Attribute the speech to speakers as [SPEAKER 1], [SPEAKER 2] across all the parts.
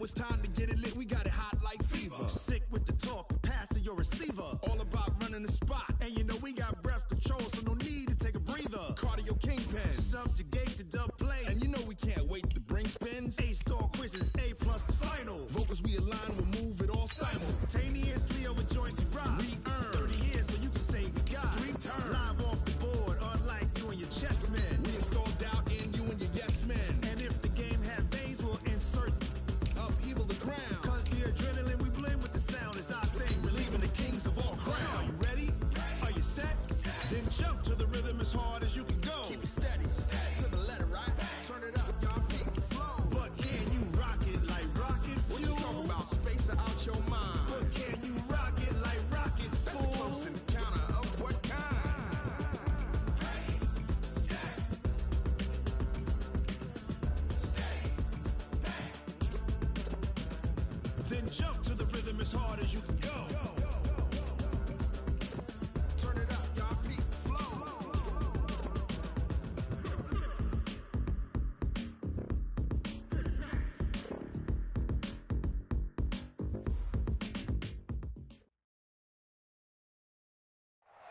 [SPEAKER 1] it's time to get it lit, we got it hot like fever.
[SPEAKER 2] Sick with the talk, pass to your receiver.
[SPEAKER 1] All about running the spot.
[SPEAKER 2] And you know we got breath control, so no need to take a breather.
[SPEAKER 1] Cardio kingpin.
[SPEAKER 2] Subjugate the dub play.
[SPEAKER 1] And you know we can't wait to bring spins.
[SPEAKER 2] A-star quizzes, A+ the final.
[SPEAKER 1] Vocals we align, we'll move it all
[SPEAKER 2] simultaneously over joints we rock.
[SPEAKER 1] We earn
[SPEAKER 2] 30 years so you can say we got
[SPEAKER 1] 3 turns.
[SPEAKER 2] Live off the board, unlike you and your chess men.
[SPEAKER 1] We install doubt in you and your yes men.
[SPEAKER 2] And if the game had veins, we'll insert
[SPEAKER 1] upheaval the crown.
[SPEAKER 2] Cause the adrenaline we blend with the sound is our thing, relieving the kings of all crowns. So are you ready? Are you set? Then jump to the rhythm as hard as you can go.
[SPEAKER 1] Keep it steady, to the letter, right? Turn it up, y'all keep the flow.
[SPEAKER 2] But can you rock it like rocket fuel?
[SPEAKER 1] What you talking about? Space out your mind.
[SPEAKER 2] But can you rock it like rockets,
[SPEAKER 1] That's
[SPEAKER 2] fool?
[SPEAKER 1] a close encounter of what kind?
[SPEAKER 2] Then jump to the rhythm as hard as you can go.
[SPEAKER 1] Turn it up, y'all keep the flow.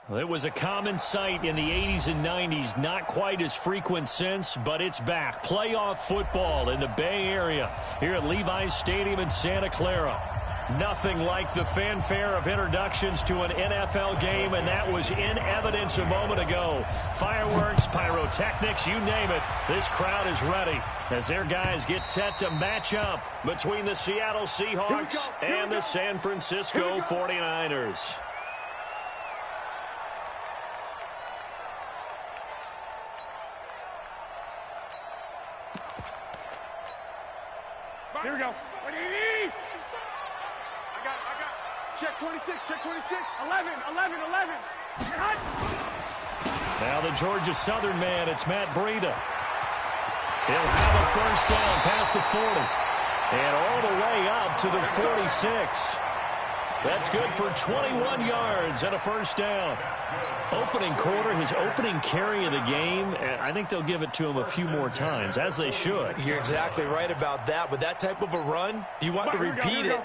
[SPEAKER 3] Well, it was a common sight in the 80s and 90s, not quite as frequent since, but it's back. Playoff football in the Bay Area here at Levi's Stadium in Santa Clara. Nothing like the fanfare of introductions to an NFL game, and that was in evidence a moment ago. Fireworks, pyrotechnics, you name it. This crowd is ready as their guys get set to match up between the Seattle Seahawks and the San Francisco 49ers.
[SPEAKER 4] Here we go. I got it. Check 26, check 26. 11.
[SPEAKER 3] Now the Georgia Southern man, it's Matt Breida. He'll have a first down past the 40. And all the way up to the 46. That's good for 21 yards and a first down. Opening quarter, his opening carry of the game, I think they'll give it to him a few more times, as they should.
[SPEAKER 5] You're exactly right about that. With that type of a run, you want to repeat it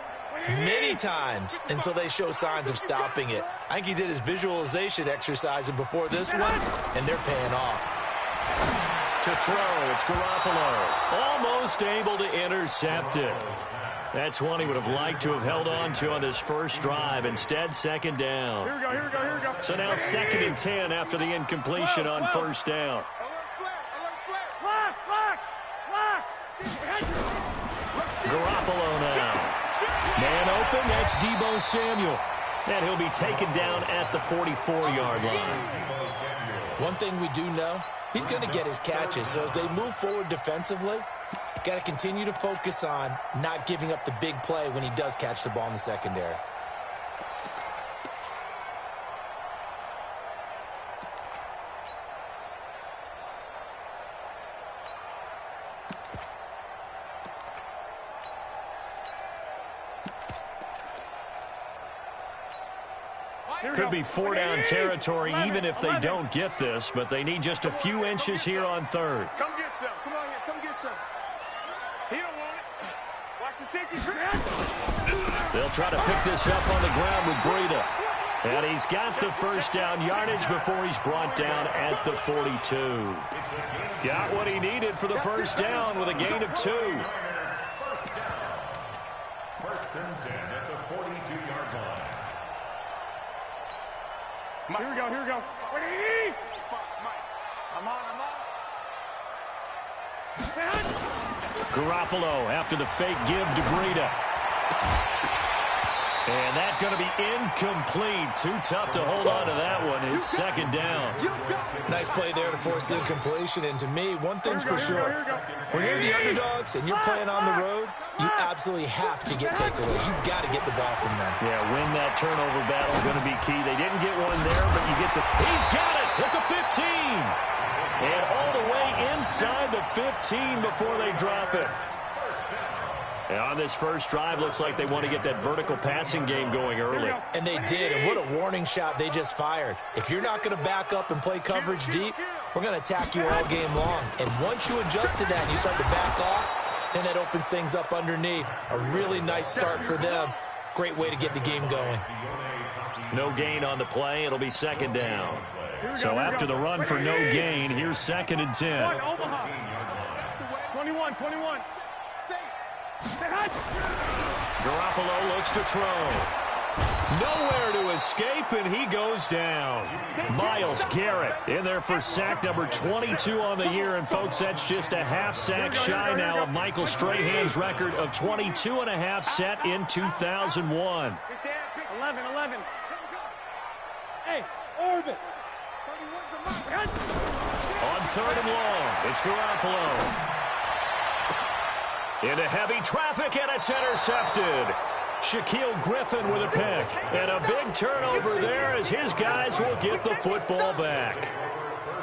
[SPEAKER 5] many times until they show signs of stopping it. I think he did his visualization exercise before this one, and they're paying off.
[SPEAKER 3] To throw, it's Garoppolo. Almost able to intercept it. That's one he would have liked to have held on to on his first drive. Instead, second down.
[SPEAKER 4] Here we go.
[SPEAKER 3] So now 2nd and 10 after the incompletion on first down. Garoppolo now. Man open, that's Deebo Samuel. And he'll be taken down at the 44-yard line.
[SPEAKER 5] One thing we do know, he's going to get his catches. So as they move forward defensively, got to continue to focus on not giving up the big play when he does catch the ball in the secondary.
[SPEAKER 3] Could be 4-down territory even if they don't get this, but they need just a few inches here on 3rd.
[SPEAKER 4] Come get some. Come on here. Come get some. He don't want it. Watch the safety.
[SPEAKER 3] They'll try to pick this up on the ground with Breida. And he's got the first down yardage before he's brought down at the 42. Got what he needed for the first down with a gain of 2.
[SPEAKER 6] First and 10 at the 42-yard line.
[SPEAKER 4] Here we go. I'm on.
[SPEAKER 3] Garoppolo after the fake give to Breida. And that's going to be incomplete. Too tough to hold on to that one. It's second down.
[SPEAKER 5] Nice play there to force the incompletion. And to me, one thing's for sure. When you're the underdogs and you're playing on the road, you absolutely have to get takeaways. You've got to get the ball from them.
[SPEAKER 3] Yeah, win that turnover battle is going to be key. They didn't get one there, but you get the... He's got it at the 15. And all the way inside the 15 before they drop it. And on this first drive, looks like they want to get that vertical passing game going early.
[SPEAKER 5] And they did, and what a warning shot they just fired. If you're not going to back up and play coverage deep, we're going to attack you all game long. And once you adjust to that and you start to back off, and that opens things up underneath. A really nice start for them. Great way to get the game going.
[SPEAKER 3] No gain on the play. It'll be second down. So after the run for no gain, here's 2nd and 10.
[SPEAKER 4] 21.
[SPEAKER 3] Garoppolo looks to throw. Nowhere to escape, and he goes down. Myles Garrett in there for sack number 22 on the year. And, folks, that's just a half sack shy now of Michael Strahan's record of 22 and a half set in 2001.
[SPEAKER 4] 11. Hey, Orbit.
[SPEAKER 3] On 3rd and long, it's Garoppolo. Into heavy traffic, and it's intercepted. Shaquille Griffin with a pick. And a big turnover there as his guys will get the football back.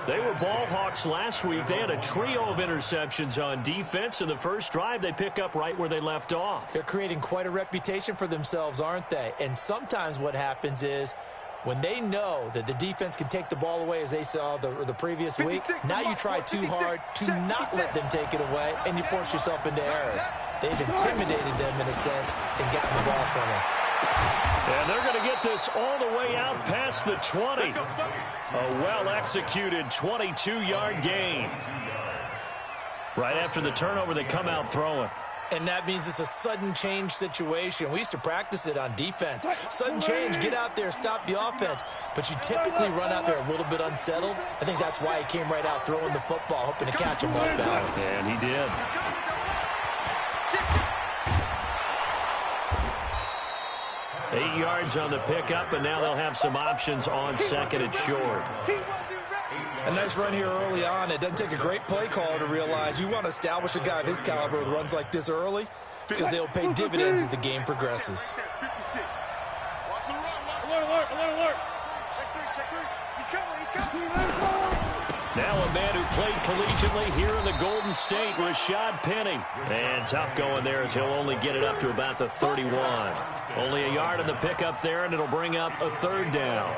[SPEAKER 3] They were ball hawks last week. They had a trio of interceptions on defense. In the first drive, they pick up right where they left off.
[SPEAKER 5] They're creating quite a reputation for themselves, aren't they? And sometimes what happens is when they know that the defense can take the ball away, as they saw the previous week, now you try too hard to not let them take it away, and you force yourself into errors. They've intimidated them in a sense and gotten the ball from them.
[SPEAKER 3] And they're going to get this all the way out past the 20. A well-executed 22-yard gain. Right after the turnover, they come out throwing.
[SPEAKER 5] And that means it's a sudden change situation. We used to practice it on defense. Sudden change, get out there, stop the offense. But you typically run out there a little bit unsettled. I think that's why he came right out throwing the football, hoping to catch him off balance.
[SPEAKER 3] And he did. Eight yards on the pickup, and now they'll have some options on 2nd and short.
[SPEAKER 5] A nice run here early on. It doesn't take a great play caller to realize you want to establish a guy of his caliber with runs like this early because they'll pay dividends as the game progresses.
[SPEAKER 4] Alert. Check 3. He's coming.
[SPEAKER 3] Now a man who played collegiately here in the Golden State, Rashad Penny. And tough going there as he'll only get it up to about the 31. Only a yard on the pickup there, and it'll bring up a 3rd down.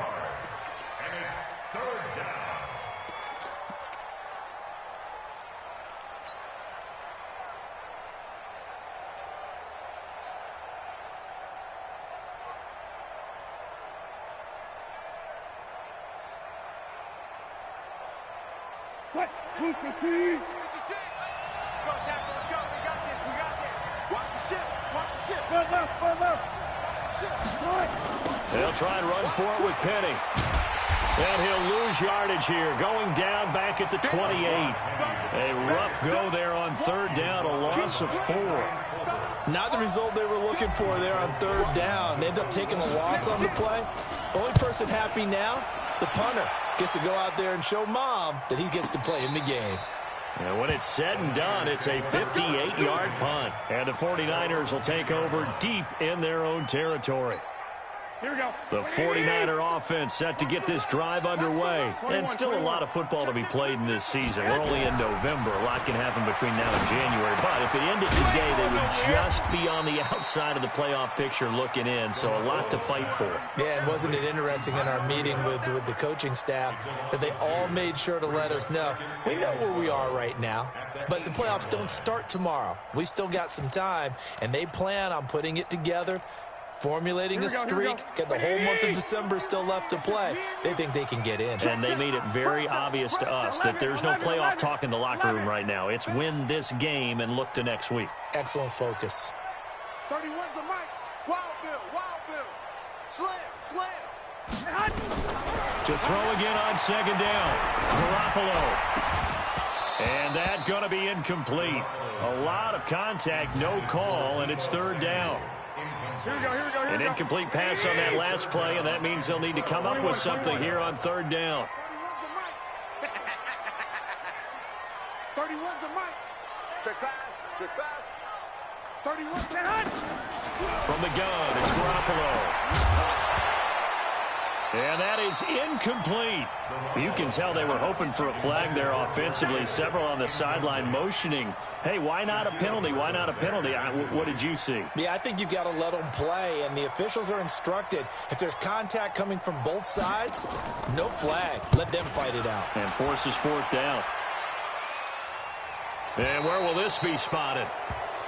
[SPEAKER 4] What? 250. Go, tackle. Let's go. We got this. Watch the ship. Go left.
[SPEAKER 3] They'll try and run for it with Penny. And he'll lose yardage here. Going down back at the 28. A rough go there on 3rd down. A loss of 4.
[SPEAKER 5] Not the result they were looking for there on 3rd down. They end up taking a loss on the play. Only person happy now, the punter. Gets to go out there and show Mom that he gets to play in the game.
[SPEAKER 3] And when it's said and done, it's a 58-yard punt. And the 49ers will take over deep in their own territory.
[SPEAKER 4] Here we go.
[SPEAKER 3] The 49er offense set to get this drive underway. And still a lot of football to be played in this season. We're only in November. A lot can happen between now and January. But if it ended today, they would just be on the outside of the playoff picture looking in. So a lot to fight for.
[SPEAKER 5] Yeah, and wasn't it interesting in our meeting with the coaching staff that they all made sure to let us know, we know where we are right now, but the playoffs don't start tomorrow. We still got some time, and they plan on putting it together, formulating a streak, get the whole month of December still left to play. They think they can get in.
[SPEAKER 3] And they made it very obvious to us that there's no playoff talk in the locker room right now. It's win this game and look to next week.
[SPEAKER 5] Excellent focus.
[SPEAKER 1] 31's the mic. Wild Bill. Slam.
[SPEAKER 3] To throw again on 2nd down. Garoppolo. And that going to be incomplete. A lot of contact, no call, and it's 3rd down.
[SPEAKER 4] Here we go.
[SPEAKER 3] An incomplete pass on that last play, and that means they'll need to come up with something here on 3rd down.
[SPEAKER 1] 31's the mic.
[SPEAKER 4] Check pass.
[SPEAKER 1] 31's the
[SPEAKER 3] From the gun, it's Garoppolo. And that is incomplete. You can tell they were hoping for a flag there offensively. Several on the sideline motioning, hey, why not a penalty? Why not a penalty? What did you see?
[SPEAKER 5] Yeah, I think you've got to let them play, and the officials are instructed, if there's contact coming from both sides, no flag. Let them fight it out.
[SPEAKER 3] And forces 4th down. And where will this be spotted?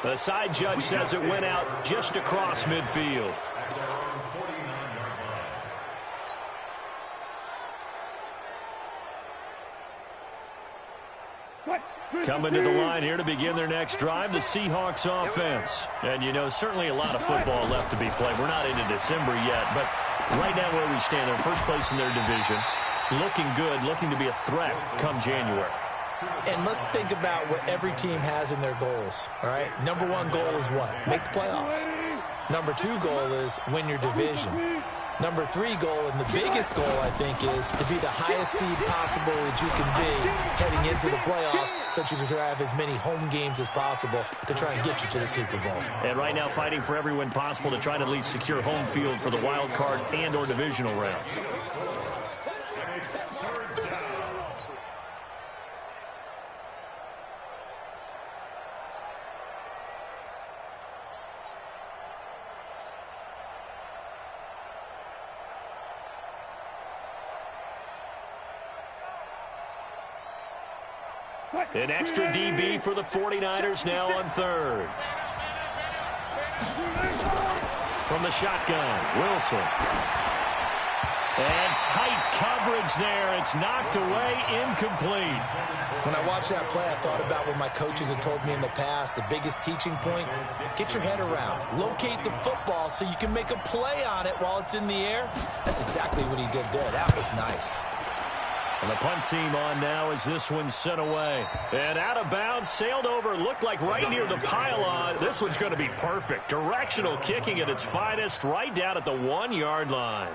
[SPEAKER 3] The side judge says it went out just across midfield. Coming to the line here to begin their next drive, the Seahawks offense. And, you know, certainly a lot of football left to be played. We're not into December yet, but right now where we stand, they're first place in their division. Looking good, looking to be a threat come January.
[SPEAKER 5] And let's think about what every team has in their goals, all right? Number one goal is what? Make the playoffs. Number two goal is win your division. Number three goal, and the biggest goal, I think, is to be the highest seed possible that you can be heading into the playoffs so that you can have as many home games as possible to try and get you to the Super Bowl.
[SPEAKER 3] And right now fighting for every win possible to try to at least secure home field for the wild card and or divisional round. An extra DB for the 49ers now on third. From the shotgun, Wilson. And tight coverage there. It's knocked away, incomplete.
[SPEAKER 5] When I watched that play, I thought about what my coaches had told me in the past. The biggest teaching point, get your head around. Locate the football so you can make a play on it while it's in the air. That's exactly what he did there. That was nice.
[SPEAKER 3] And the punt team on now as this one's sent away. And out of bounds, sailed over, looked like right near the pylon. This one's going to be perfect. Directional kicking at its finest, right down at the 1-yard line.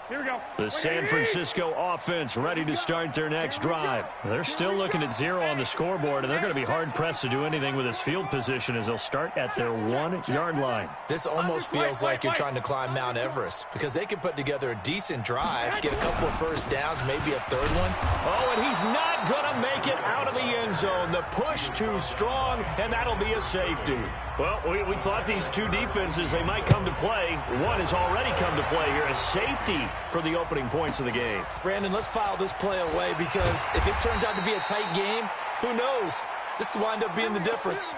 [SPEAKER 4] Here we go.
[SPEAKER 3] The San Francisco offense ready to start their next drive. They're still looking at 0 on the scoreboard, and they're going to be hard-pressed to do anything with this field position as they'll start at their 1-yard line.
[SPEAKER 5] This almost feels like you're trying to climb Mount Everest because they could put together a decent drive, get a couple of first downs, maybe a third one.
[SPEAKER 3] Oh, and he's not going to make it out of the end zone. The push too strong, and that'll be a safety. Well, we thought these two defenses, they might come to play. One has already come to play here. A safety for the opening points of the game.
[SPEAKER 5] Brandon, let's file this play away because if it turns out to be a tight game, who knows? This could wind up being the difference.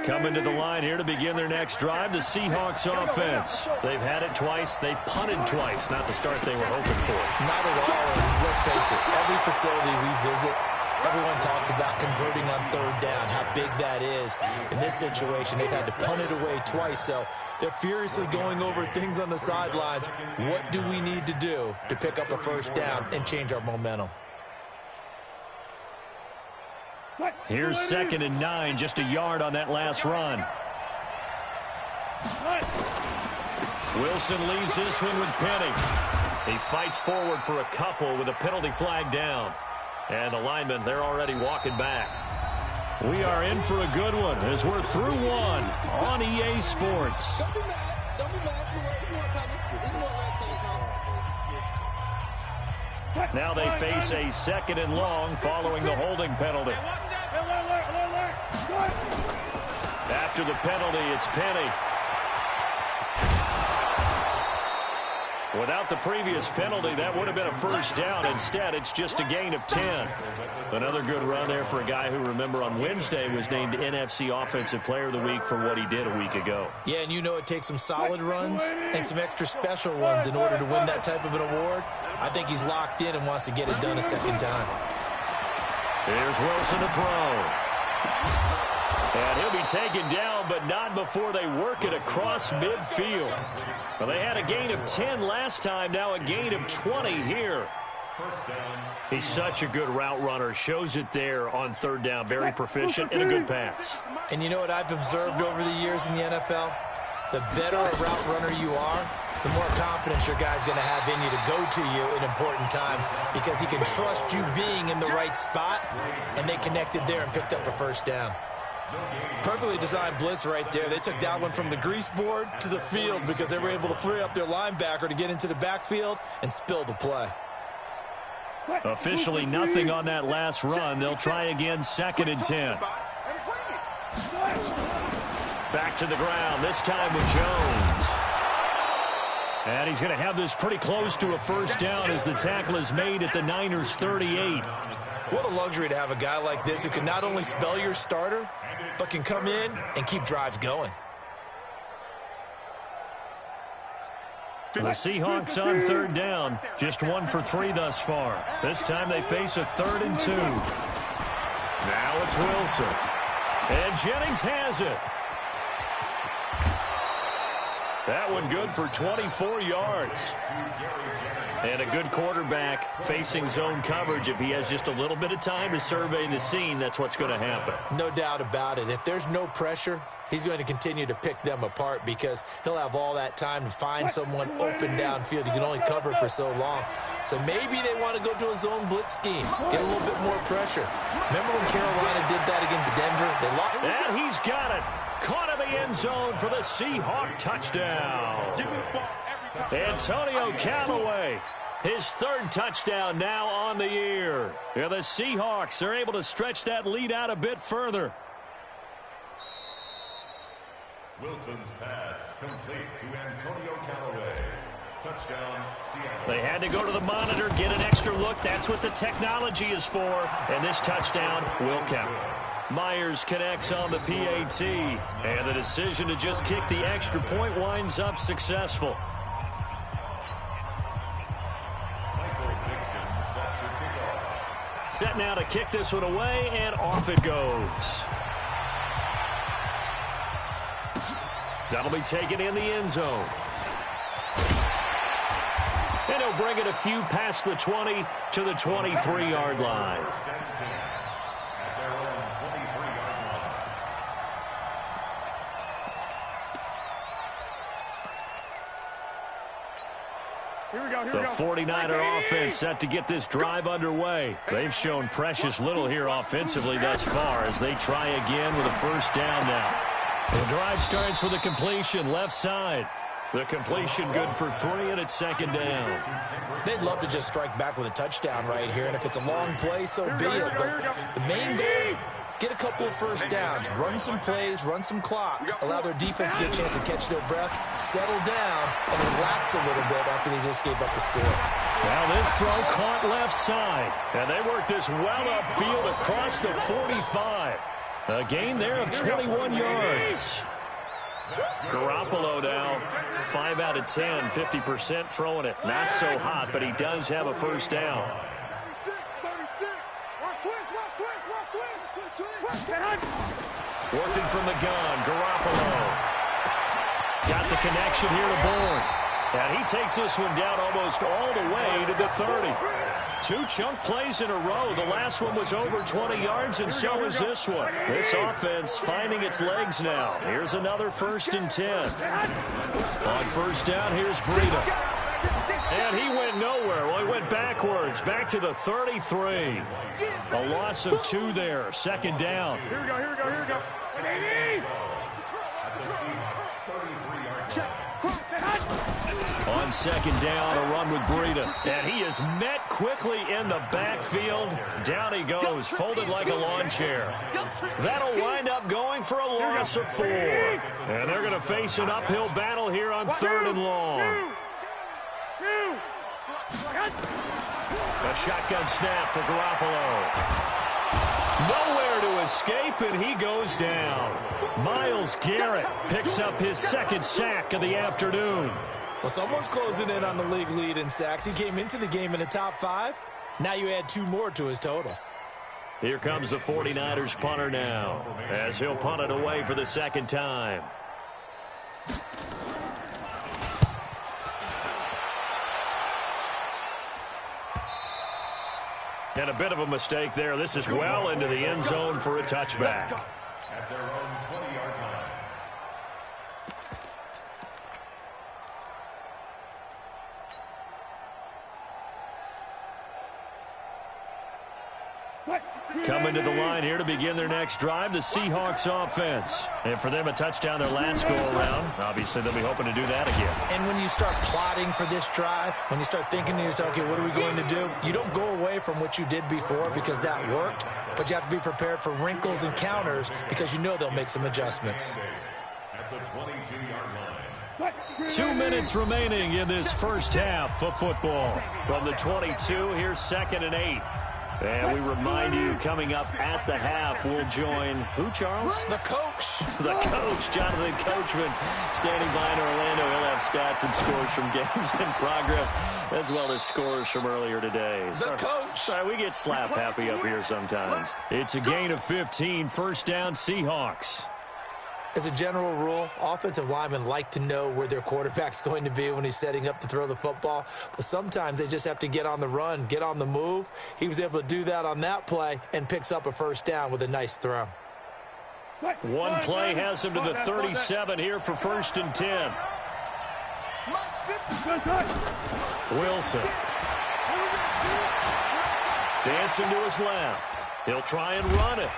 [SPEAKER 3] Coming to the line here to begin their next drive, the Seahawks offense. They've had it twice. They've punted twice. Not the start they were hoping for.
[SPEAKER 5] Not at all. And let's face it, every facility we visit, everyone talks about converting on third down, how big that is. In this situation, they've had to punt it away twice, so they're furiously going over things on the sidelines. What do we need to do to pick up a first down and change our momentum?
[SPEAKER 3] Here's 2nd and 9, just a yard on that last run. Wilson leaves this one with Penny. He fights forward for a couple with a penalty flag down. And the linemen, they're already walking back. We are in for a good one as we're through one on EA Sports.
[SPEAKER 7] Don't be mad. Don't be mad.
[SPEAKER 3] Now they face a 2nd and long following the holding penalty. After the penalty, it's Penny. Without the previous penalty, that would have been a first down. Instead, it's just a gain of 10. Another good run there for a guy who, remember, on Wednesday was named NFC Offensive Player of the Week for what he did a week ago.
[SPEAKER 5] Yeah, and you know it takes some solid runs and some extra special ones in order to win that type of an award. I think he's locked in and wants to get it done a second time.
[SPEAKER 3] Here's Wilson to throw. And he'll be taken down, but not before they work it across midfield. Well, they had a gain of 10 last time, now a gain of 20 here. He's such a good route runner. Shows it there on third down. Very proficient and a good pass.
[SPEAKER 5] And you know what I've observed over the years in the NFL? The better a route runner you are, the more confidence your guy's going to have in you to go to you in important times because he can trust you being in the right spot, and they connected there and picked up a first down. Perfectly designed blitz right there. They took that one from the grease board to the field because they were able to free up their linebacker to get into the backfield and spill the play.
[SPEAKER 3] Officially nothing on that last run. They'll try again, 2nd and 10. Back to the ground, this time with Jones. And he's going to have this pretty close to a first down as the tackle is made at the Niners' 38.
[SPEAKER 5] What a luxury to have a guy like this who can not only spell your starter, but can come in and keep drives going.
[SPEAKER 3] The Seahawks on 3rd down, just 1 for 3 thus far. This time they face a 3rd and 2. Now it's Wilson. And Jennings has it. That one good for 24 yards. And a good quarterback facing zone coverage. If he has just a little bit of time to survey the scene, that's what's going to happen.
[SPEAKER 5] No doubt about it. If there's no pressure, he's going to continue to pick them apart because he'll have all that time to find someone open downfield. You can only cover for so long. So maybe they want to go to a zone blitz scheme, get a little bit more pressure. Remember when Carolina did that against Denver? They lost.
[SPEAKER 3] And he's got it. Caught in the end zone for the Seahawk touchdown. Antonio Callaway, his 3rd touchdown now on the year. Yeah, the Seahawks are able to stretch that lead out a bit further.
[SPEAKER 6] Wilson's pass complete to Antonio Callaway. Touchdown, Seattle.
[SPEAKER 3] They had to go to the monitor, get an extra look. That's what the technology is for. And this touchdown will count. Myers connects on the PAT. And the decision to just kick the extra point winds up successful. Set now to kick this one away, and off it goes. That'll be taken in the end zone. And he'll bring it a few past the 20 to the 23-yard line. The 49er offense set to get this drive underway. They've shown precious little here offensively thus far as they try again with a first down now. The drive starts with a completion left side. The completion good for 3, and it's 2nd down.
[SPEAKER 5] They'd love to just strike back with a touchdown right here, and if it's a long play, so be it. But the main goal, get a couple of first downs, run some plays, run some clock, allow their defense to get a chance to catch their breath, settle down, and relax a little bit after they just gave up the score.
[SPEAKER 3] Now this throw caught left side, and they work this well upfield across the 45. A gain there of 21 yards. Garoppolo now, 5 out of 10, 50% throwing it. Not so hot, but he does have a first down. Working from the gun, Garoppolo. Got the connection here to Bourne. And he takes this one down almost all the way to the 30. 2 chunk plays in a row. The last one was over 20 yards, and so is this one. This offense finding its legs now. Here's another 1st and 10. On first down, here's Breida. And he went nowhere. Well, he went backwards, back to the 33. A loss of 2 there. 2nd down.
[SPEAKER 4] Here we go, here we go, here we go.
[SPEAKER 3] On 2nd down, a run with Breida. And he is met quickly in the backfield. Down he goes, folded like a lawn chair. That'll wind up going for a loss of 4. And they're going to face an uphill battle here on 3rd and long. A shotgun snap for Garoppolo. Nowhere to escape, and he goes down. Myles Garrett picks up his 2nd sack of the afternoon.
[SPEAKER 5] Well, someone's closing in on the league lead in sacks. He came into the game in the top 5. Now you add 2 more to his total.
[SPEAKER 3] Here comes the 49ers punter now, as he'll punt it away for the 2nd time. And a bit of a mistake there. This is well into the end zone for a touchback.
[SPEAKER 6] At their own 20-yard line.
[SPEAKER 3] Coming to the line here to begin their next drive, the Seahawks offense. And for them, a touchdown their last go-around. Obviously, they'll be hoping to do that again.
[SPEAKER 5] And when you start plotting for this drive, when you start thinking to yourself, okay, what are we going to do? You don't go away from what you did before because that worked, but you have to be prepared for wrinkles and counters because you know they'll make some adjustments.
[SPEAKER 6] At the 22-yard line.
[SPEAKER 3] 2 minutes remaining in this first half of football. From the 22, here's 2nd and 8. And we remind you, coming up at the half, we'll join who, Charles?
[SPEAKER 5] The coach.
[SPEAKER 3] The coach, Jonathan Coachman, standing by in Orlando. He'll have stats and scores from games in progress, as well as scores from earlier today.
[SPEAKER 5] The coach.
[SPEAKER 3] Sorry, we get slap happy up here sometimes. It's a gain of 15, first down Seahawks.
[SPEAKER 5] As a general rule, offensive linemen like to know where their quarterback's going to be when he's setting up to throw the football. But sometimes they just have to get on the run, get on the move. He was able to do that on that play and picks up a first down with a nice throw.
[SPEAKER 3] One play has him to the 37 here for 1st and 10. Wilson. Dancing to his left. He'll try and run it.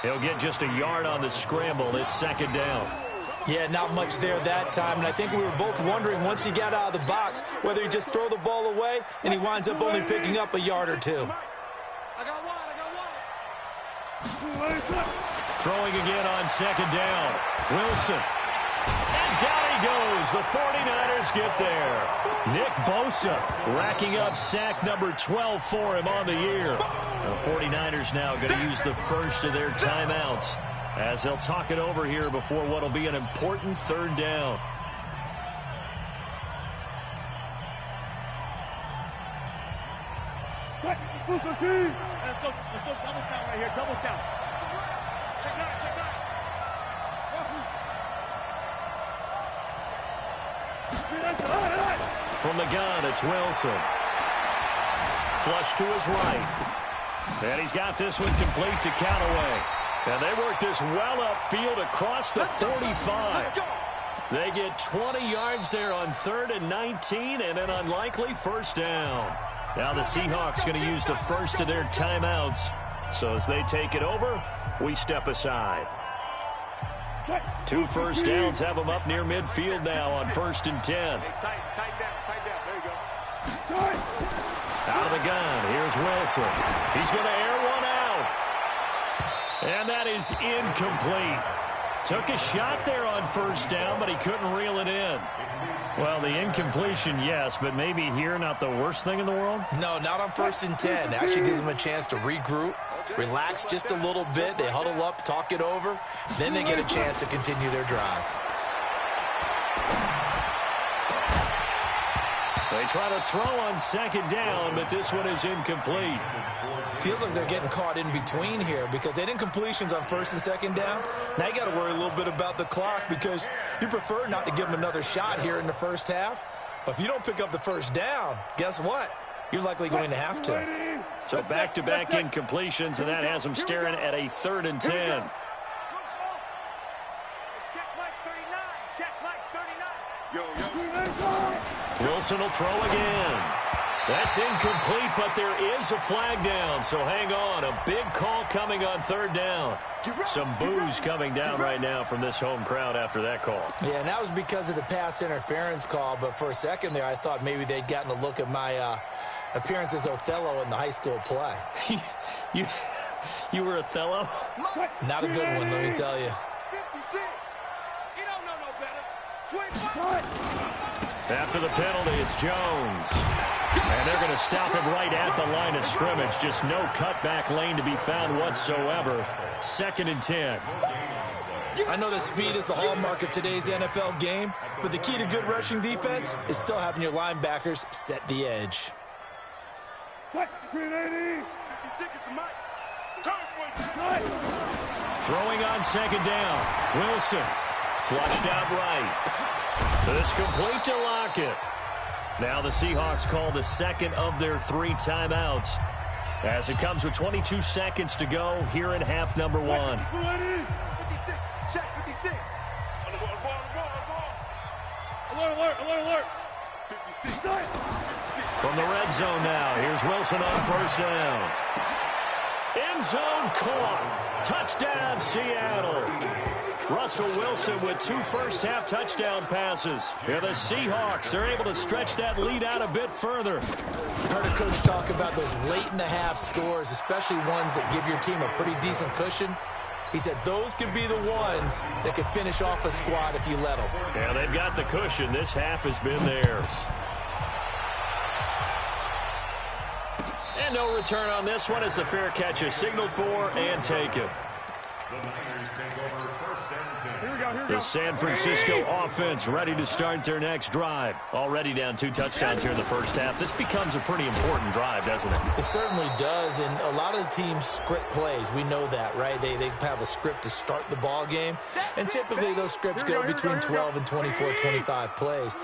[SPEAKER 3] He'll get just a yard on the scramble. It's 2nd down.
[SPEAKER 5] Yeah, not much there that time. And I think we were both wondering once he got out of the box whether he just throw the ball away and he winds up only picking up a yard or two.
[SPEAKER 3] Throwing again on 2nd down. Wilson. And down he goes. The 49ers get there. Nick Bosa racking up sack number 12 for him on the year. The 49ers now going to use the first of their timeouts as they'll talk it over here before what will be an important 3rd down.
[SPEAKER 4] Let's go double count right here, double count. Check nine, check nine.
[SPEAKER 3] From the gun, it's Wilson. Flush to his right. And he's got this one complete to Callaway. And they work this well upfield across the 45. They get 20 yards there on 3rd and 19 and an unlikely first down. Now the Seahawks going to use the first of their timeouts. So as they take it over, we step aside. 2 first downs have them up near midfield now on 1st and 10.
[SPEAKER 4] Tight down. There you go.
[SPEAKER 3] Out of the gun, here's Wilson. He's going to air one out. And that is incomplete. Took a shot there on 1st down, but he couldn't reel it in. Well, the incompletion, yes, but maybe here not the worst thing in the world?
[SPEAKER 5] No, not on 1st and 10. It actually gives them a chance to regroup, relax just a little bit. They huddle up, talk it over. Then they get a chance to continue their drive.
[SPEAKER 3] They try to throw on 2nd down, but this one is incomplete.
[SPEAKER 5] Feels like they're getting caught in between here because they did incompletions on 1st and 2nd down. Now you got to worry a little bit about the clock because you prefer not to give them another shot here in the first half. But if you don't pick up the first down, guess what? You're likely going to have to.
[SPEAKER 3] So back-to-back incompletions, and that has them staring at a 3rd and 10.
[SPEAKER 4] Check Mike 39. Check Mike 39.
[SPEAKER 3] Wilson will throw again. That's incomplete, but there is a flag down, so hang on. A big call coming on 3rd down. Some boos coming down right now from this home crowd after that call.
[SPEAKER 5] Yeah, and that was because of the pass interference call, but for a second there I thought maybe they'd gotten a look at my appearance as Othello in the high school play.
[SPEAKER 3] You were Othello?
[SPEAKER 5] Not a good one, let me tell you.
[SPEAKER 4] 56. You don't know no better. 25.
[SPEAKER 3] After the penalty, it's Jones. And they're going to stop him right at the line of scrimmage. Just no cutback lane to be found whatsoever. 2nd and 10.
[SPEAKER 5] I know that speed is the hallmark of today's NFL game, but the key to good rushing defense is still having your linebackers set the edge.
[SPEAKER 3] Throwing on 2nd down. Wilson flushed out right. This complete to Lockett. Now the Seahawks call the 2nd of their 3 timeouts as it comes with 22 seconds to go here in half number 1.
[SPEAKER 4] 56. Check 56. Alert. 56.
[SPEAKER 3] From the red zone now, here's Wilson on 1st down. end zone, caught. Touchdown, Seattle. Russell Wilson with 2 first-half touchdown passes. And the Seahawks are able to stretch that lead out a bit further.
[SPEAKER 5] Heard a coach talk about those late-in-the-half scores, especially ones that give your team a pretty decent cushion. He said those could be the ones that could finish off a squad if you let them.
[SPEAKER 3] Yeah, they've got the cushion. This half has been theirs. And no return on this one as the fair catch is signaled for and taken. The San Francisco offense ready to start their next drive. Already down 2 touchdowns here in the first half. This becomes a pretty important drive, doesn't it?
[SPEAKER 5] It certainly does, and a lot of the teams script plays. We know that, right? They have a script to start the ball game, and typically those scripts go between 12 and 24, 25 plays.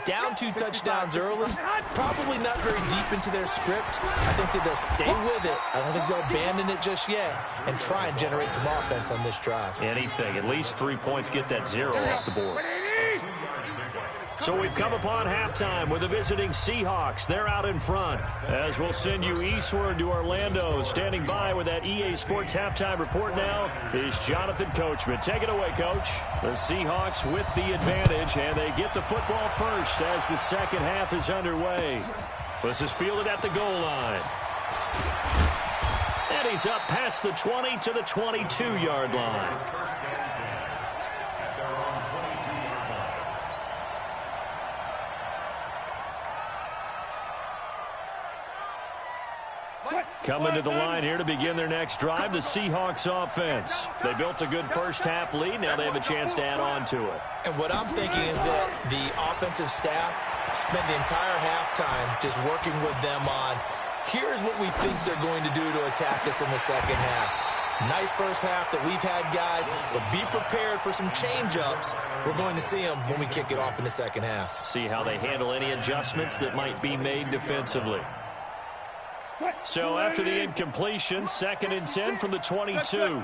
[SPEAKER 5] Down 2 touchdowns early, probably not very deep into their script. I think that they'll stay with it. I don't think they'll abandon it just yet and try and generate some offense on this drive.
[SPEAKER 3] Anything. At least 3 points, get that 0 off the board. So we've come upon halftime with the visiting Seahawks. They're out in front. As we'll send you eastward to Orlando. Standing by with that EA Sports halftime report now is Jonathan Coachman. Take it away, Coach. The Seahawks with the advantage, and they get the football first as the second half is underway. This is fielded at the goal line. And he's up past the 20 to the 22-yard line. Coming to the line here to begin their next drive, the Seahawks offense. They built a good first-half lead. Now they have a chance to add on to it.
[SPEAKER 5] And what I'm thinking is that the offensive staff spent the entire halftime just working with them on, here's what we think they're going to do to attack us in the second half. Nice first half that we've had, guys, but be prepared for some change-ups. We're going to see them when we kick it off in the second half.
[SPEAKER 3] See how they handle any adjustments that might be made defensively. So after the incompletion, 2nd and 10 from the 22.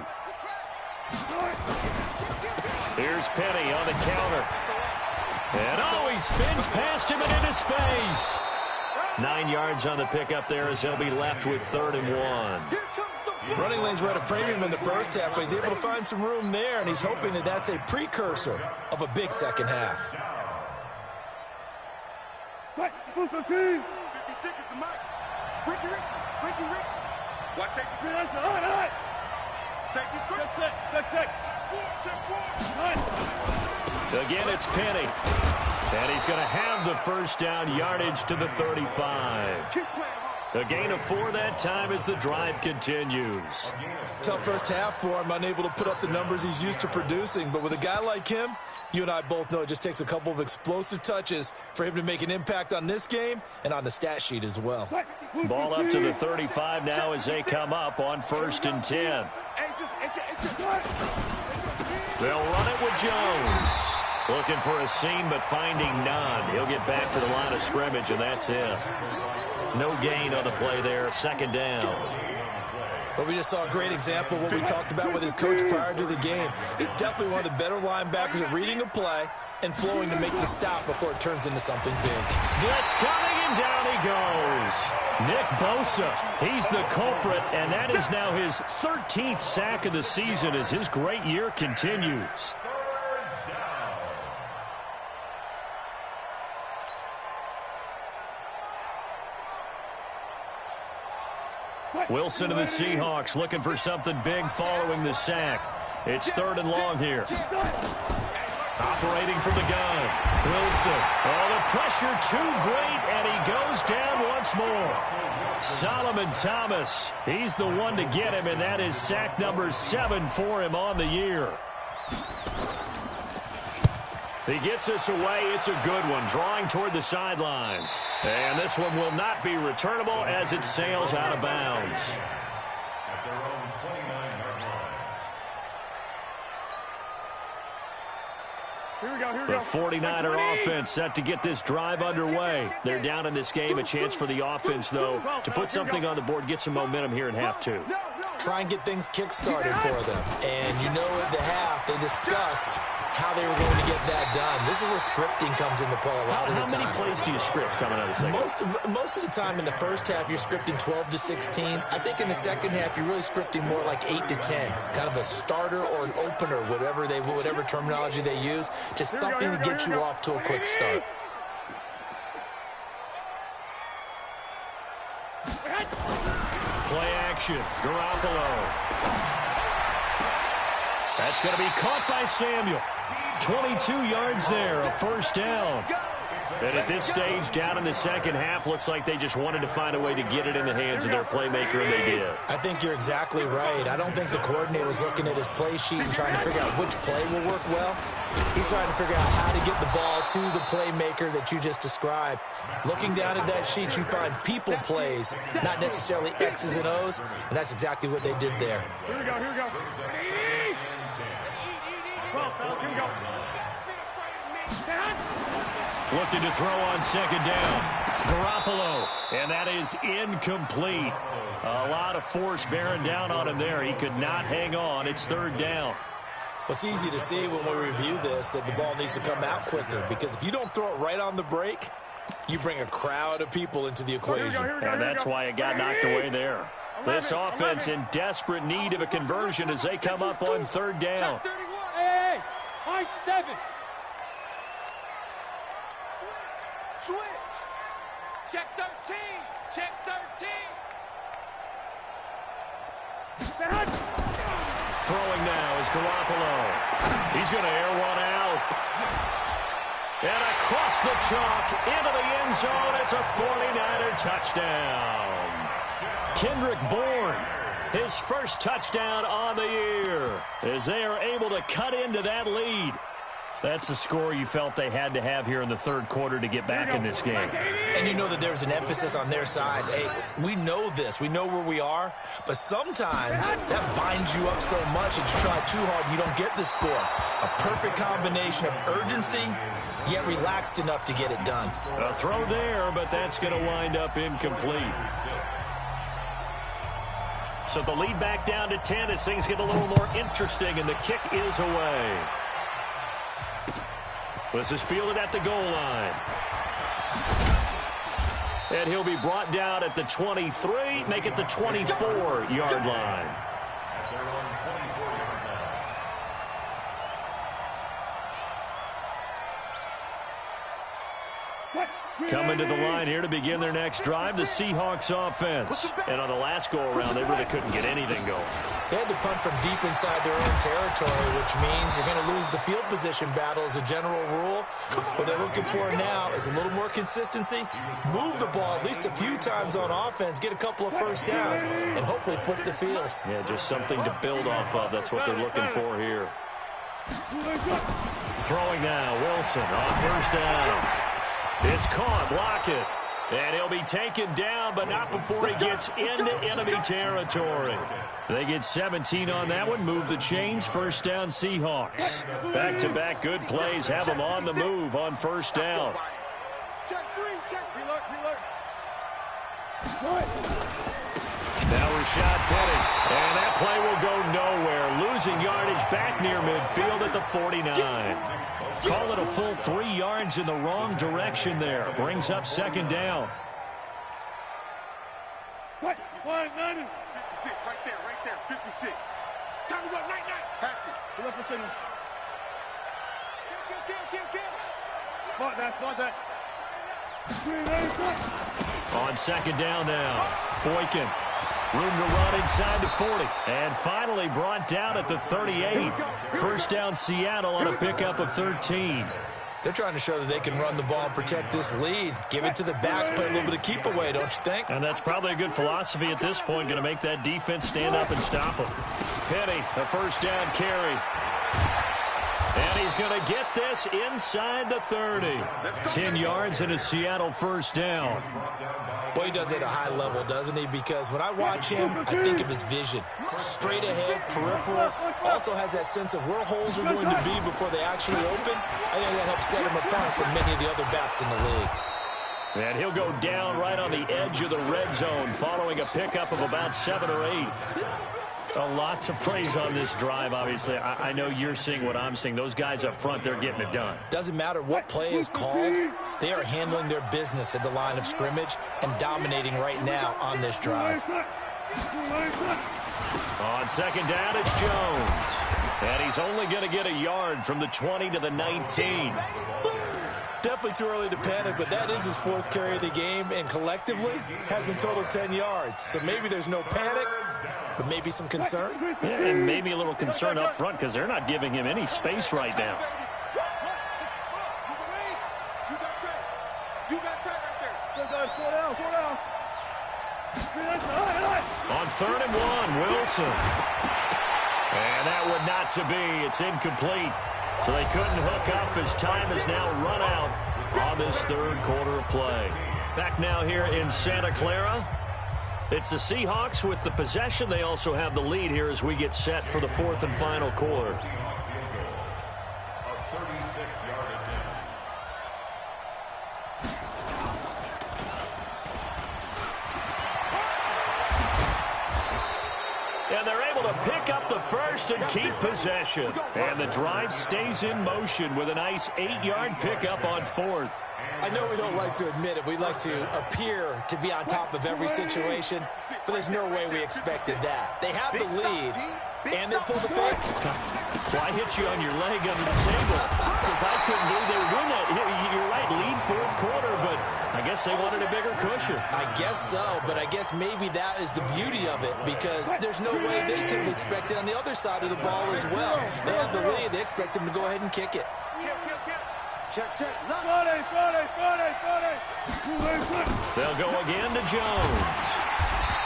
[SPEAKER 3] Here's Penny on the counter. And he spins past him and into space. 9 yards on the pickup there as he'll be left with 3rd and 1.
[SPEAKER 5] Running lanes were at a premium in the first half, but he's able to find some room there, and he's hoping that that's a precursor of a big second half.
[SPEAKER 4] 50 seconds to Mike. Ricky. Watch safety. Safety's quick.
[SPEAKER 3] Again, it's Penny. And he's going to have the first down, yardage to the 35. A gain of 4 that time as the drive continues.
[SPEAKER 5] Tough first half for him, unable to put up the numbers he's used to producing. But with a guy like him, you and I both know it just takes a couple of explosive touches for him to make an impact on this game and on the stat sheet as well.
[SPEAKER 3] Ball up to the 35 now as they come up on 1st and 10. They'll run it with Jones. Looking for a seam, but finding none. He'll get back to the line of scrimmage, and that's it. No gain on the play there, 2nd down.
[SPEAKER 5] But we just saw a great example of what we talked about with his coach prior to the game. He's definitely one of the better linebackers at reading a play and flowing to make the stop before it turns into something big.
[SPEAKER 3] Blitz coming, and down he goes. Nick Bosa, he's the culprit, and that is now his 13th sack of the season as his great year continues. Wilson of the Seahawks looking for something big following the sack. It's 3rd and long here. Operating from the gun. Wilson. The pressure too great, and he goes down once more. Solomon Thomas. He's the one to get him, and that is sack number 7 for him on the year. He gets us away. It's a good one, drawing toward the sidelines. And this one will not be returnable as it sails out of bounds. The 49er offense set to get this drive underway. They're down in this game. A chance for the offense, though, to put something on the board, get some momentum here in half 2.
[SPEAKER 5] try and get things kick-started for them. And you know at the half, they discussed how they were going to get that done. This is where scripting comes into play a lot of the time.
[SPEAKER 3] How many plays do you script coming out of the second?
[SPEAKER 5] Most of the time in the first half, you're scripting 12 to 16. I think in the second half, you're really scripting more like 8 to 10. Kind of a starter or an opener, whatever terminology they use. Just something to get you off to a quick start.
[SPEAKER 3] Play action. Garoppolo. That's going to be caught by Samuel. 22 yards there, a first down. And at this stage, down in the second half, looks like they just wanted to find a way to get it in the hands of their playmaker, and they did.
[SPEAKER 5] I think you're exactly right. I don't think the coordinator was looking at his play sheet and trying to figure out which play will work well. He's trying to figure out how to get the ball to the playmaker that you just described. Looking down at that sheet, you find people plays, not necessarily X's and O's, and that's exactly what they did there.
[SPEAKER 4] Here we go, here we go. Come on, fellas, here we go.
[SPEAKER 3] Looking to throw on second down. Garoppolo, and that is incomplete. A lot of force bearing down on him there. He could not hang on. It's third down.
[SPEAKER 5] Well, it's easy to see when we review this that the ball needs to come out quicker, because if you don't throw it right on the break, you bring a crowd of people into the equation.
[SPEAKER 3] And that's why it got knocked away there. This offense in desperate need of a conversion as they come up on third down.
[SPEAKER 4] Hey, high 7. Switch. Check 13. Check 13.
[SPEAKER 3] Throwing now is Garoppolo. He's going to air one out. And across the chalk into the end zone. It's a 49er touchdown. Kendrick Bourne, his first touchdown on the year, as they are able to cut into that lead. That's a score you felt they had to have here in the third quarter to get back in this game.
[SPEAKER 5] And you know that there's an emphasis on their side. Hey, we know this. We know where we are. But sometimes that binds you up so much that you try too hard and you don't get the score. A perfect combination of urgency, yet relaxed enough to get it done.
[SPEAKER 3] A throw there, but that's going to wind up incomplete. So the lead back down to 10 as things get a little more interesting, and the kick is away. This is fielded at the goal line. And he'll be brought down at the 23, make it the 24-yard line. Coming to the line here to begin their next drive, the Seahawks offense. And on the last go-around, they really couldn't get anything going.
[SPEAKER 5] They had to punt from deep inside their own territory, which means you're going to lose the field position battle as a general rule. What they're looking for now is a little more consistency, move the ball at least a few times on offense, get a couple of first downs, and hopefully flip the field.
[SPEAKER 3] Yeah, just something to build off of. That's what they're looking for here. Throwing now, Wilson on first down. It's caught, block it. And he'll be taken down, but not before he gets into enemy territory. They get 17 on that one, move the chains, first down Seahawks. Back-to-back good plays have them on the move on first down.
[SPEAKER 4] Check 3, check. Reload.
[SPEAKER 3] Now Rashad Penny, and that play will go nowhere. Losing yardage back near midfield at the 49. Call it a full 3 yards in the wrong direction there. Brings up second down.
[SPEAKER 4] 56, right there, 56. Time to go, night. Action. Pull up the signal. Kill. Spot that.
[SPEAKER 3] On second down now, Boykin. Room to run inside the 40. And finally brought down at the 38. First down Seattle on a pickup of 13.
[SPEAKER 5] They're trying to show that they can run the ball and protect this lead. Give it to the backs, play a little bit of keep away, don't you think?
[SPEAKER 3] And that's probably a good philosophy at this point, going to make that defense stand up and stop them. Penny, a first down carry. And he's going to get this inside the 30. 10 yards and a Seattle first down.
[SPEAKER 5] Boy, he does it at a high level, doesn't he? Because when I watch him, I think of his vision. Straight ahead, peripheral. Also has that sense of where holes are going to be before they actually open. I think that helps set him apart from many of the other backs in the league.
[SPEAKER 3] And he'll go down right on the edge of the red zone following a pickup of about 7 or 8. A lot to praise on this drive, obviously. I know you're seeing what I'm seeing. Those guys up front, they're getting it done.
[SPEAKER 5] Doesn't matter what play is called. They are handling their business at the line of scrimmage and dominating right now on this drive.
[SPEAKER 3] On second down, it's Jones. And he's only going to get a yard from the 20 to the 19.
[SPEAKER 5] Definitely too early to panic, but that is his 4th carry of the game, and collectively has in total 10 yards. So maybe there's no panic, but maybe some concern.
[SPEAKER 3] Yeah, and maybe a little concern up front because they're not giving him any space right now. On 3rd and 1, Wilson. And that would not to be. It's incomplete. So they couldn't hook up as time is now run out on this 3rd quarter of play. Back now here in Santa Clara. It's the Seahawks with the possession. They also have the lead here as we get set for the 4th and final quarter. And they're able to pick up the first and keep possession. And the drive stays in motion with a nice 8-yard pickup on 4th.
[SPEAKER 5] I know we don't like to admit it. We like to appear to be on top of every situation, but there's no way we expected that. They have the lead, and they pull the fake.
[SPEAKER 3] Well, I hit you on your leg under the table because I couldn't believe they would win that. You're right, lead 4th quarter, but I guess they wanted a bigger cushion.
[SPEAKER 5] I guess so, but I guess maybe that is the beauty of it because there's no way they could have expected on the other side of the ball as well. They have the lead. They expect them to go ahead and kick it.
[SPEAKER 4] Check.
[SPEAKER 3] They'll go again to Jones.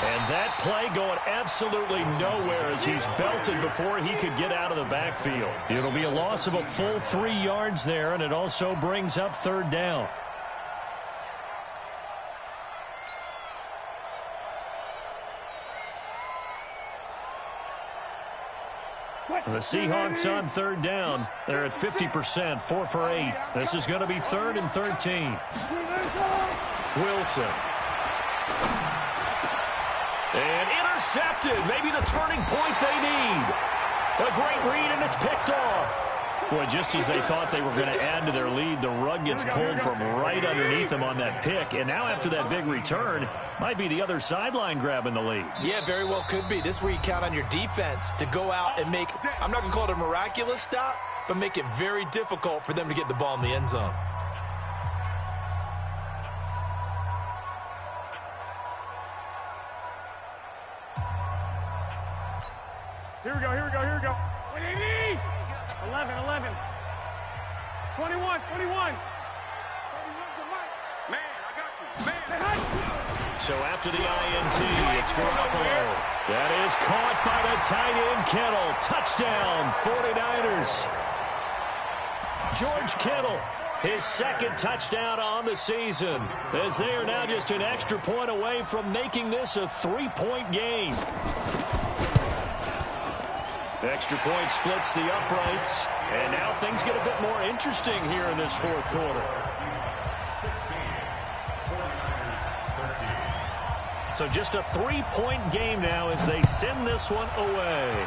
[SPEAKER 3] And that play going absolutely nowhere as he's belted before he could get out of the backfield. It'll be a loss of a full 3 yards there, and it also brings up 3rd down. The Seahawks on 3rd down. They're at 50%, 4 for 8. This is going to be 3rd and 13. Wilson. And intercepted. Maybe the turning point they need. A great read, and it's picked off. Boy, just as they thought they were going to add to their lead, the rug gets pulled from right underneath them on that pick. And now after that big return, might be the other sideline grabbing the lead.
[SPEAKER 5] Yeah, very well could be. This is where you count on your defense to go out and make, I'm not going to call it a miraculous stop, but make it very difficult for them to get the ball in the end zone.
[SPEAKER 4] Here we go. 11. 21. Man, I got you. Man.
[SPEAKER 3] So after the INT, it's Garoppolo. That is caught by the tight end, Kittle. Touchdown, 49ers. George Kittle, his 2nd touchdown on the season, as they are now just an extra point away from making this a 3-point game. Extra point splits the uprights, and now things get a bit more interesting here in this 4th quarter. So just a 3-point game now as they send this one away.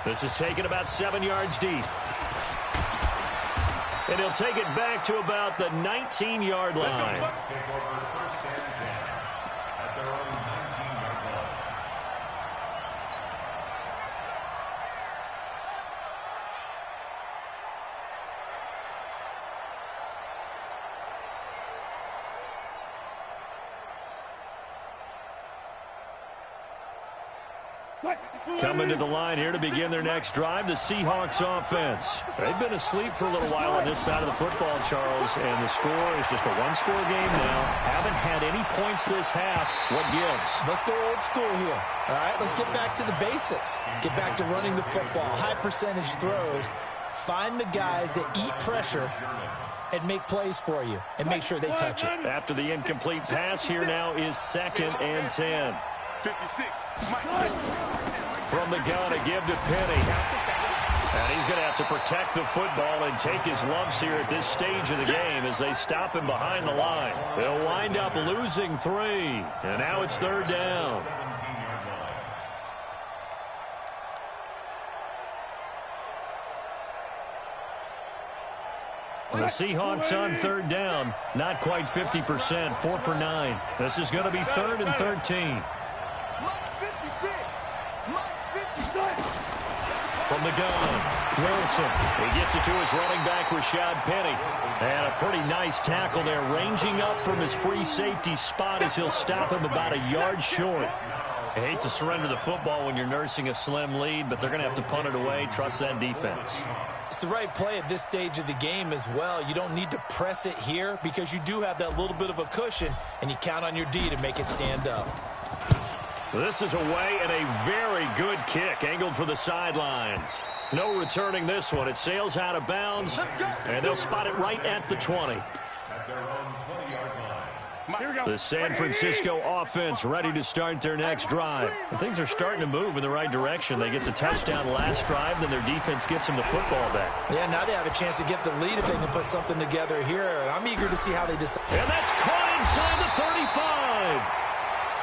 [SPEAKER 3] This is taken about 7 yards deep. And he'll take it back to about the 19-yard line. Coming to the line here to begin their next drive, the Seahawks offense. They've been asleep for a little while on this side of the football, Charles, and the score is just a one-score game now. Haven't had any points this half. What gives?
[SPEAKER 5] Let's go old school here. All right, let's get back to the basics. Get back to running the football, high percentage throws. Find the guys that eat pressure and make plays for you and make sure they touch it.
[SPEAKER 3] After the incomplete pass, here now is 2nd and 10.
[SPEAKER 4] 56.
[SPEAKER 3] From the gun, a give to Penny. And he's going to have to protect the football and take his lumps here at this stage of the game as they stop him behind the line. They'll wind up losing 3. And now it's 3rd down. The Seahawks on third down, not quite 50%, 4 for 9. This is going to be 3rd and 13. From the gun, Wilson. He gets it to his running back, Rashad Penny. And a pretty nice tackle there, ranging up from his free safety spot as he'll stop him about a yard short. I hate to surrender the football when you're nursing a slim lead, but they're going to have to punt it away. Trust that defense.
[SPEAKER 5] It's the right play at this stage of the game as well. You don't need to press it here because you do have that little bit of a cushion, and you count on your D to make it stand up.
[SPEAKER 3] This is away and a very good kick, angled for the sidelines. No returning this one. It sails out of bounds, and they'll spot it right at the 20. The San Francisco offense ready to start their next drive. And things are starting to move in the right direction. They get the touchdown last drive, then their defense gets them the football back.
[SPEAKER 5] Yeah, now they have a chance to get the lead if they can put something together here. And I'm eager to see how they decide.
[SPEAKER 3] And that's caught inside the 35.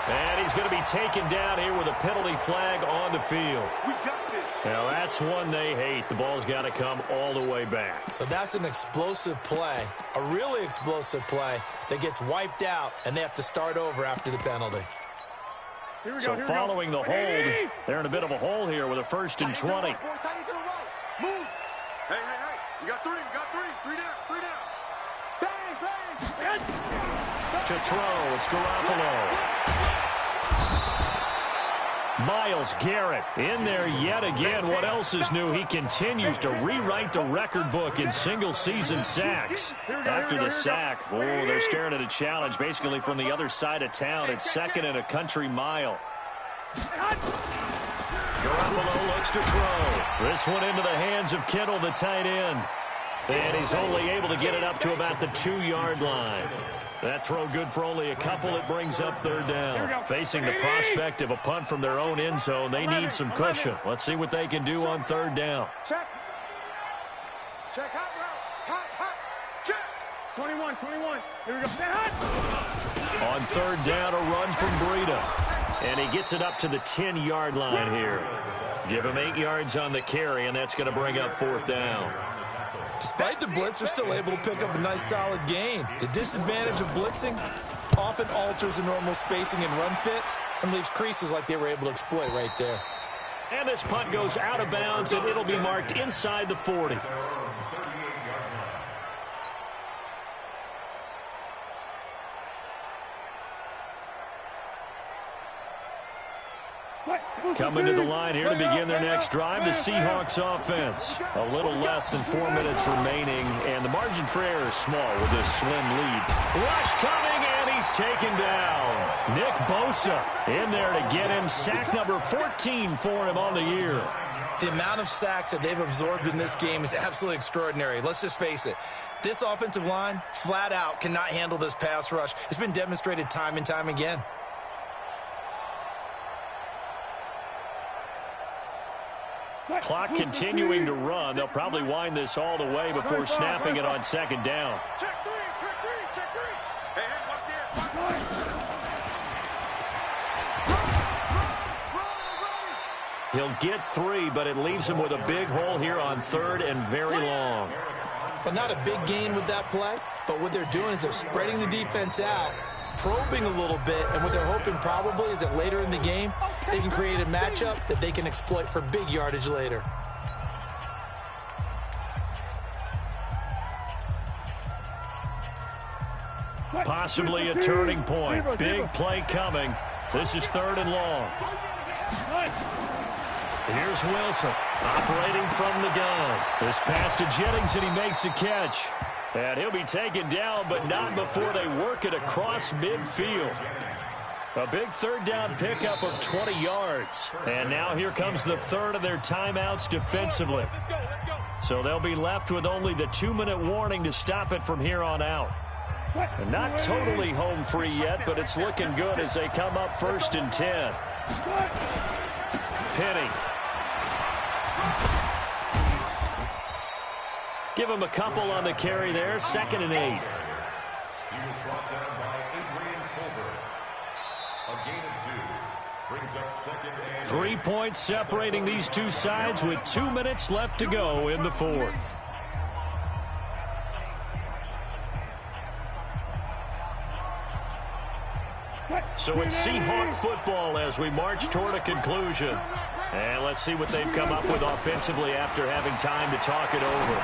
[SPEAKER 3] And he's going to be taken down here with a penalty flag on the field.
[SPEAKER 4] We got this.
[SPEAKER 3] Now, that's one they hate. The ball's got to come all the way back.
[SPEAKER 5] So that's an explosive play, a really explosive play that gets wiped out, and they have to start over after the penalty.
[SPEAKER 3] So following the hold, they're in a bit of a hole here with a 1st and 20.
[SPEAKER 4] Move. Hey. You got 3. Three down. Bang.
[SPEAKER 3] To throw, it's Garoppolo. Miles Garrett in there yet again. What else is new? He continues to rewrite the record book in single-season sacks. After the sack, they're staring at a challenge basically from the other side of town. It's 2nd and a country mile. Garoppolo looks to throw. This one into the hands of Kittle, the tight end. And he's only able to get it up to about the 2-yard line. That throw good for only a couple. It brings up 3rd down. Facing the prospect of a punt from their own end zone, they need some cushion. Let's see what they can do on 3rd down.
[SPEAKER 4] Check. Hot. Check. 21. Here we go.
[SPEAKER 3] On 3rd down, a run from Breida. And he gets it up to the 10-yard line here. Give him 8 yards on the carry, and that's going to bring up 4th down.
[SPEAKER 5] Despite the blitz, they're still able to pick up a nice solid gain. The disadvantage of blitzing often alters the normal spacing and run fits and leaves creases like they were able to exploit right there.
[SPEAKER 3] And this punt goes out of bounds, and it'll be marked inside the 40. Coming to the line here to begin their next drive, the Seahawks offense. A little less than 4 minutes remaining, and the margin for error is small with this slim lead. Rush coming, and he's taken down. Nick Bosa in there to get him. Sack number 14 for him on the year.
[SPEAKER 5] The amount of sacks that they've absorbed in this game is absolutely extraordinary. Let's just face it. This offensive line, flat out, cannot handle this pass rush. It's been demonstrated time and time again.
[SPEAKER 3] Clock continuing to run. They'll probably wind this all the way before snapping it on 2nd down.
[SPEAKER 4] Check three. Hey, watch it.
[SPEAKER 3] He'll get 3, but it leaves him with a big hole here on 3rd and very long.
[SPEAKER 5] But not a big gain with that play, but what they're doing is they're spreading the defense out, probing a little bit, and what they're hoping probably is that later in the game, they can create a matchup that they can exploit for big yardage later.
[SPEAKER 3] Possibly a turning point. Big play coming. This is 3rd and long. Here's Wilson operating from the gun. This pass to Jennings, and he makes the catch. And he'll be taken down, but not before they work it across midfield. A big 3rd down pickup of 20 yards. And now here comes the 3rd of their timeouts defensively. So they'll be left with only the 2-minute warning to stop it from here on out. And not totally home free yet, but it's looking good as they come up 1st and 10. Penny. Give him a couple on the carry there. 2nd and 8.
[SPEAKER 6] He was brought down by Adrian Colbert. A gain of 2. Brings up 2nd and
[SPEAKER 3] 3 points separating these two sides with 2 minutes left to go in the 4th. So it's Seahawk football as we march toward a conclusion. And let's see what they've come up with offensively after having time to talk it over.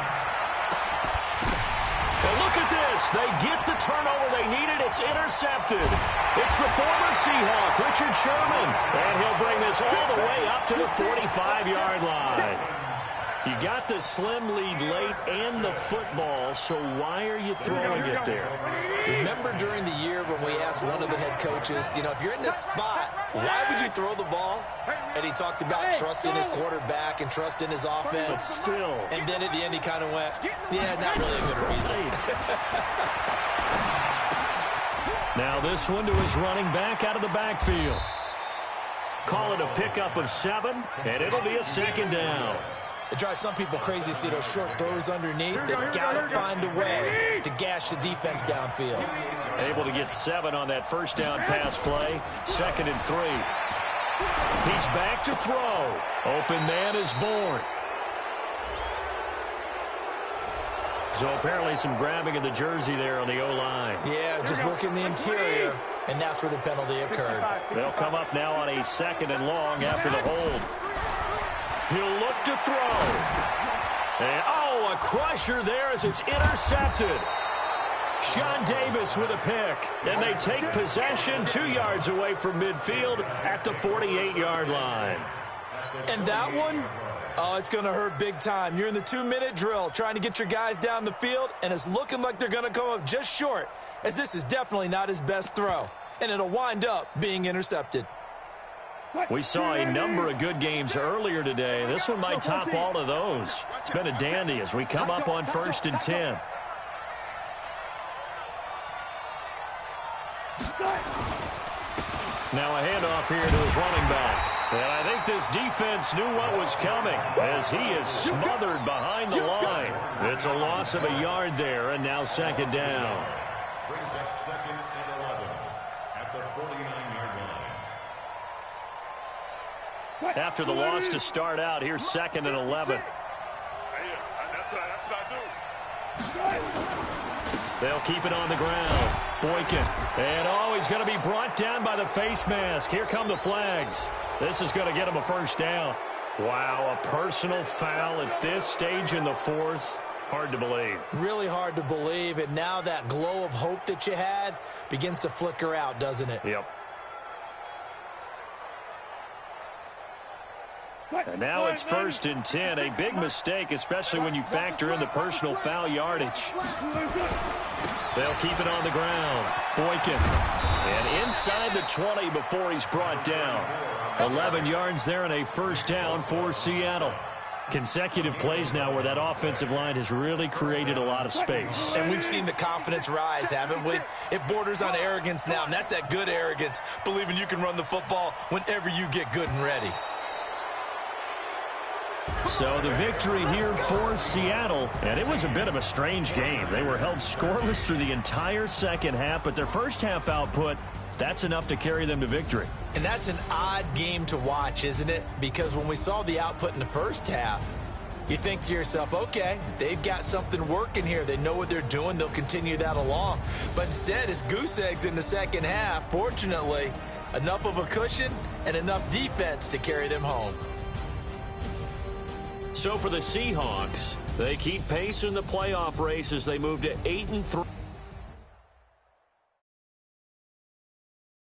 [SPEAKER 3] And look at this. They get the turnover they needed. It's intercepted. It's the former Seahawk, Richard Sherman. And he'll bring this all the way up to the 45-yard line. You got the slim lead late and the football, so why are you throwing it there?
[SPEAKER 5] Remember during the year when we asked one of the head coaches, you know, if you're in this spot, why would you throw the ball? And he talked about trusting his quarterback and trusting his offense.
[SPEAKER 3] But still.
[SPEAKER 5] And then at the end he kind of went, yeah, not really a good reason.
[SPEAKER 3] Now this one to his running back out of the backfield. Call it a pickup of 7, and it'll be a second down.
[SPEAKER 5] It drives some people crazy to see those short throws underneath. They've got to find a way to gash the defense downfield.
[SPEAKER 3] Able to get 7 on that first down pass play. 2nd and 3. He's back to throw. Open man is born. So apparently some grabbing of the jersey there on the O-line.
[SPEAKER 5] Yeah, just look in the interior, and that's where the penalty occurred.
[SPEAKER 3] They'll come up now on a 2nd and long after the hold. He'll look to throw. And, oh, a crusher there as it's intercepted. Sean Davis with a pick. And they take possession 2 yards away from midfield at the 48-yard line.
[SPEAKER 5] And that one, oh, it's going to hurt big time. You're in the 2-minute drill trying to get your guys down the field, and it's looking like they're going to come up just short, as this is definitely not his best throw. And it'll wind up being intercepted.
[SPEAKER 3] We saw a number of good games earlier today. This one might top all of those. It's been a dandy as we come up on 1st and 10. Now a handoff here to his running back. And I think this defense knew what was coming as he is smothered behind the line. It's a loss of a yard there, and now 2nd down.
[SPEAKER 6] Brings up 2nd and 11 at the 49-yard line.
[SPEAKER 3] After the loss to start out, here's 2nd and 11.
[SPEAKER 4] That's what I do.
[SPEAKER 3] They'll keep it on the ground. Boykin. And, oh, he's going to be brought down by the face mask. Here come the flags. This is going to get him a 1st down. Wow, a personal foul at this stage in the 4th. Hard to believe. Really hard to believe. And now that glow of hope that you had begins to flicker out, doesn't it? Yep. And now it's 1st and 10. A big mistake, especially when you factor in the personal foul yardage. They'll keep it on the ground. Boykin. And inside the 20 before he's brought down. 11 yards there and a 1st down for Seattle. Consecutive plays now where that offensive line has really created a lot of space.
[SPEAKER 5] And we've seen the confidence rise, haven't we? It borders on arrogance now, and that's that good arrogance, believing you can run the football whenever you get good and ready.
[SPEAKER 3] So the victory here for Seattle, and it was a bit of a strange game. They were held scoreless through the entire second half, but their first half output, that's enough to carry them to victory.
[SPEAKER 5] And that's an odd game to watch, isn't it? Because when we saw the output in the first half, you think to yourself, okay, they've got something working here. They know what they're doing. They'll continue that along. But instead, it's goose eggs in the second half. Fortunately, enough of a cushion and enough defense to carry them home.
[SPEAKER 3] So for the Seahawks, they keep pace in the playoff race as they move to 8-3.